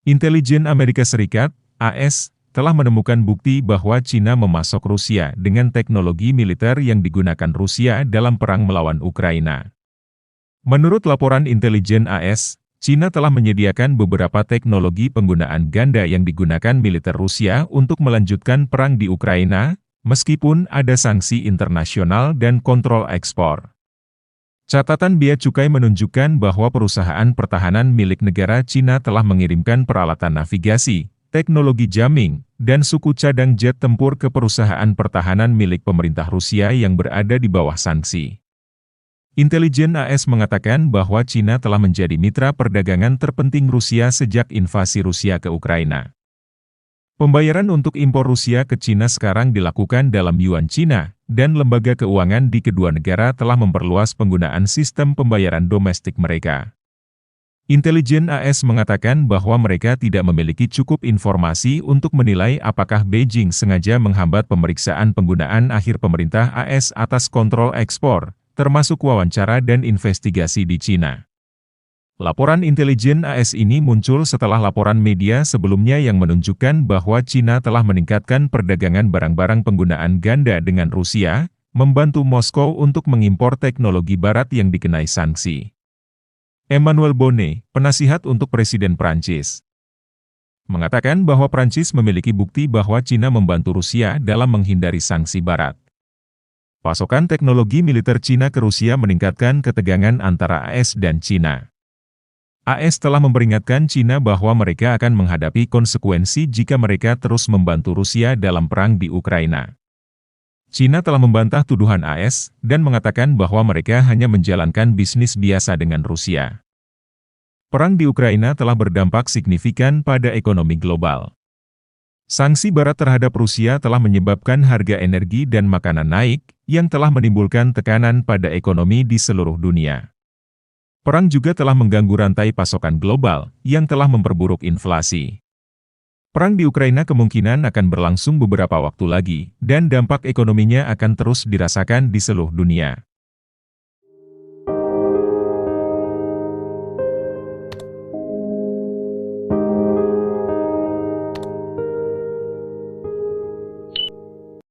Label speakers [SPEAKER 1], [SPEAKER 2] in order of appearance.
[SPEAKER 1] Intelijen Amerika Serikat, AS, telah menemukan bukti bahwa Cina memasok Rusia dengan teknologi militer yang digunakan Rusia dalam perang melawan Ukraina. Menurut laporan intelijen AS, Cina telah menyediakan beberapa teknologi penggunaan ganda yang digunakan militer Rusia untuk melanjutkan perang di Ukraina, meskipun ada sanksi internasional dan kontrol ekspor. Catatan bea cukai menunjukkan bahwa perusahaan pertahanan milik negara Cina telah mengirimkan peralatan navigasi, teknologi jamming, dan suku cadang jet tempur ke perusahaan pertahanan milik pemerintah Rusia yang berada di bawah sanksi. Intelijen AS mengatakan bahwa Cina telah menjadi mitra perdagangan terpenting Rusia sejak invasi Rusia ke Ukraina. Pembayaran untuk impor Rusia ke Cina sekarang dilakukan dalam yuan Cina, dan lembaga keuangan di kedua negara telah memperluas penggunaan sistem pembayaran domestik mereka. Intelijen AS mengatakan bahwa mereka tidak memiliki cukup informasi untuk menilai apakah Beijing sengaja menghambat pemeriksaan penggunaan akhir pemerintah AS atas kontrol ekspor, termasuk wawancara dan investigasi di Cina. Laporan intelijen AS ini muncul setelah laporan media sebelumnya yang menunjukkan bahwa Cina telah meningkatkan perdagangan barang-barang penggunaan ganda dengan Rusia, membantu Moskow untuk mengimpor teknologi barat yang dikenai sanksi. Emmanuel Bonnet, penasihat untuk Presiden Prancis, mengatakan bahwa Prancis memiliki bukti bahwa Cina membantu Rusia dalam menghindari sanksi barat. Pasokan teknologi militer Cina ke Rusia meningkatkan ketegangan antara AS dan Cina. AS telah memperingatkan Cina bahwa mereka akan menghadapi konsekuensi jika mereka terus membantu Rusia dalam perang di Ukraina. Cina telah membantah tuduhan AS dan mengatakan bahwa mereka hanya menjalankan bisnis biasa dengan Rusia. Perang di Ukraina telah berdampak signifikan pada ekonomi global. Sanksi Barat terhadap Rusia telah menyebabkan harga energi dan makanan naik, yang telah menimbulkan tekanan pada ekonomi di seluruh dunia. Perang juga telah mengganggu rantai pasokan global, yang telah memperburuk inflasi. Perang di Ukraina kemungkinan akan berlangsung beberapa waktu lagi, dan dampak ekonominya akan terus dirasakan di seluruh dunia.